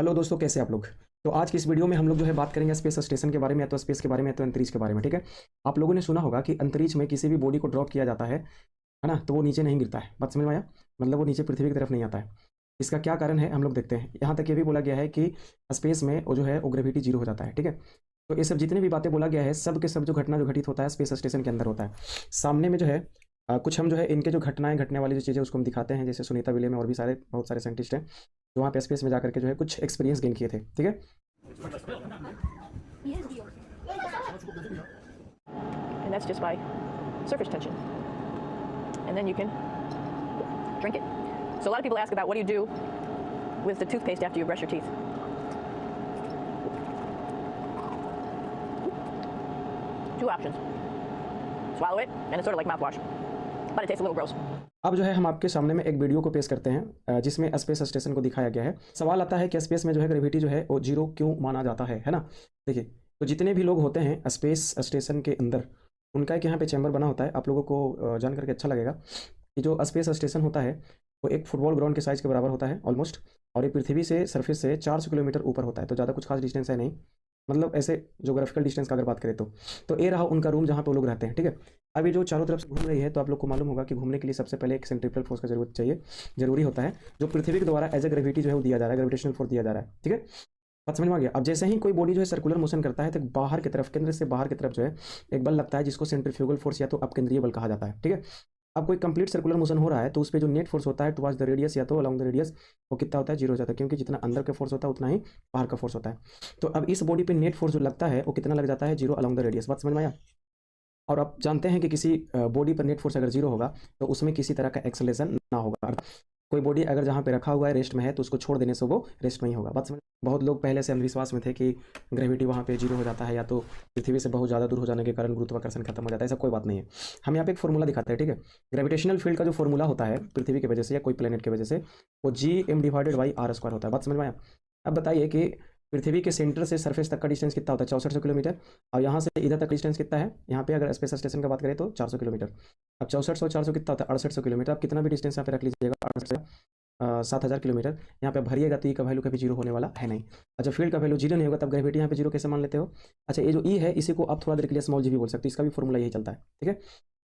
Hello दोस्तों, कैसे आप लोग। तो आज की इस वीडियो में हम लोग जो है बात करेंगे स्पेस स्टेशन के बारे में, या तो स्पेस के बारे में, या तो अंतरिक्ष के बारे में। ठीक है। आप लोगों ने सुना होगा कि अंतरिक्ष में किसी भी बॉडी को ड्रॉप किया जाता है ना, तो वो नीचे नहीं गिरता है। बात समझ में आया। मतलब वो नीचे पृथ्वी की तरफ नहीं आता है। इसका क्या कारण है हम लोग देखते हैं। यहाँ तक ये भी बोला गया है कि स्पेस में वो जो है वो ग्रेविटी जीरो हो जाता है। ठीक है। तो ये सब जितने भी बातें बोला गया है, सब के सब जो घटना जो घटित होता है स्पेस स्टेशन के अंदर होता है। सामने में जो है कुछ हम जो है इनके जो घटनाएं घटने वाली जो चीज़ें उसको हम दिखाते हैं। जैसे सुनीता विलियम और भी सारे बहुत सारे साइंटिस्ट हैं जो वहाँ पे स्पेस में जाकर के जो है कुछ एक्सपीरियंस गेन किए थे। ठीक है। And that's just by surface tension. And then you can drink it. So a lot of people ask about what do you do with the toothpaste after you brush your teeth. Two options. Swallow it, and it's sort of like mouthwash, but it tastes a little gross. अब जो है हम आपके सामने में एक video को पेश करते हैं जिसमें स्पेस स्टेशन को दिखाया गया है। सवाल आता है कि स्पेस में जो है ग्रेविटी जो है वो जीरो क्यों माना जाता है ना। देखिए, तो जितने भी लोग होते हैं स्पेस स्टेशन के अंदर, उनका एक यहाँ पे चैम्बर बना होता है। आप लोगों को जान करके अच्छा लगेगा कि जो स्पेस स्टेशन होता है वो एक फुटबॉल ग्राउंड के साइज़ के बराबर होता है ऑलमोस्ट, और ये पृथ्वी से सरफेस से 400 किलोमीटर ऊपर होता है। तो ज़्यादा कुछ खास डिस्टेंस है नहीं, मतलब ऐसे जोग्राफिकल डिस्टेंस का अगर बात करें तो ये रहा उनका रूम जहाँ पे वो लोग रहते हैं। ठीक है। अब ये जो चारों तरफ से घूम रही है, तो आप लोग को मालूम होगा कि घूमने के लिए सबसे पहले एक सेंट्रीफ्यूगल फोर्स का जरूरी होता है, जो पृथ्वी के द्वारा एज ए ग्रेविटी जो है वो दिया जा रहा है, ग्रेविटेशनल फोर्स दिया जा रहा है। ठीक है। बात समझ में आ गया। अब जैसे ही कोई बॉडी जो है सर्कुलर मोशन करता है, तो बाहर की तरफ, केंद्र से बाहर की तरफ जो है एक बल लगता है, जिसको सेंट्रीफ्यूगल फोर्स या तो अपकेंद्रीय बल कहा जाता है। ठीक है। अब कोई कंप्लीट सर्कुलर मोशन हो रहा है तो उस पर जो नेट फोर्स होता है टुवर्ड्स द रेडियस या तो अलोंग द रेडियस, वो कितना होता है, जीरो हो जाता है, क्योंकि जितना अंदर का फोर्स होता है उतना ही बाहर का फोर्स होता है। तो अब इस बॉडी पे नेट फोर्स जो लगता है वो कितना लग जाता है, जीरो अलोंग द रेडियस। बात समझ में आया। और आप जानते हैं कि किसी बॉडी पर नेट फोर्स अगर जीरो होगा तो उसमें किसी तरह का एक्सेलरेशन ना होगा। कोई बॉडी अगर जहाँ पे रखा हुआ है रेस्ट में है, तो उसको छोड़ देने से वो रेस्ट में ही होगा। बात समझ। बहुत लोग पहले से अंधविश्वास में थे कि ग्रेविटी वहाँ पे जीरो हो जाता है, या तो पृथ्वी से बहुत ज़्यादा दूर हो जाने के कारण गुरुत्वाकर्षण खत्म हो जाता है। ऐसा कोई बात नहीं है। हम यहाँ पे एक फॉर्मूला दिखाते हैं। ठीक है। ग्रेविटेशनल फील्ड का जो फॉर्मूला होता है पृथ्वी की वजह से या कोई प्लेनेट की वजह से, वो G m/r² होता है। बात समझ में आया। अब बताइए कि पृथ्वी के सेंटर से सरफेस तक का डिस्टेंस कितना होता है, 6400 किलोमीटर। और यहाँ से इधर तक डिस्टेंस कितना है, यहाँ पे अगर स्पेस स्टेशन की बात करें तो 400 किलोमीटर। अब 6400 400 कितना होता है, 6800 किलोमीटर। अब कितना भी डिस्टेंस यहाँ पे रख लीजिएगा, 7000 किलोमीटर यहाँ पे भरिएगा तो ई का वैल्यू कभी जीरो होने वाला है नहीं। अच्छा, फील्ड का वैल्यू जीरो नहीं होगा, तब ग्रेविटी यहाँ पे जीरो कैसे मान लेते हो। अच्छा, ये जो ई है इसी को आप थोड़ा देर के लिए स्मॉल जी भी बोल सकते हो, इसका भी फॉर्मूला यही चलता है। ठीक है।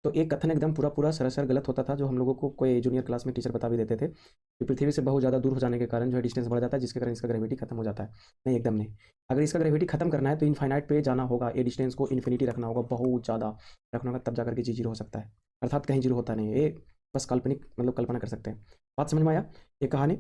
तो एक कथन एकदम पूरा पूरा सरासर गलत होता था, जो हम लोगों को कोई जूनियर क्लास में टीचर बता भी देते थे कि पृथ्वी से बहुत ज़्यादा दूर हो जाने के कारण जो है डिस्टेंस बढ़ जाता है, जिसके कारण इसका ग्रेविटी खत्म हो जाता है। नहीं, एकदम नहीं। अगर इसका ग्रेविटी खत्म करना है तो इनफाइनाइट पे जाना होगा, ये डिस्टेंस को इन्फिनिटी रखना होगा, बहुत ज़्यादा रखना होगा, तब जाकर के जी जीरो हो सकता है। अर्थात कहीं जीरो होता नहीं है, ये बस काल्पनिक मतलब कल्पना कर सकते हैं। बात समझ में आया। ये कहानी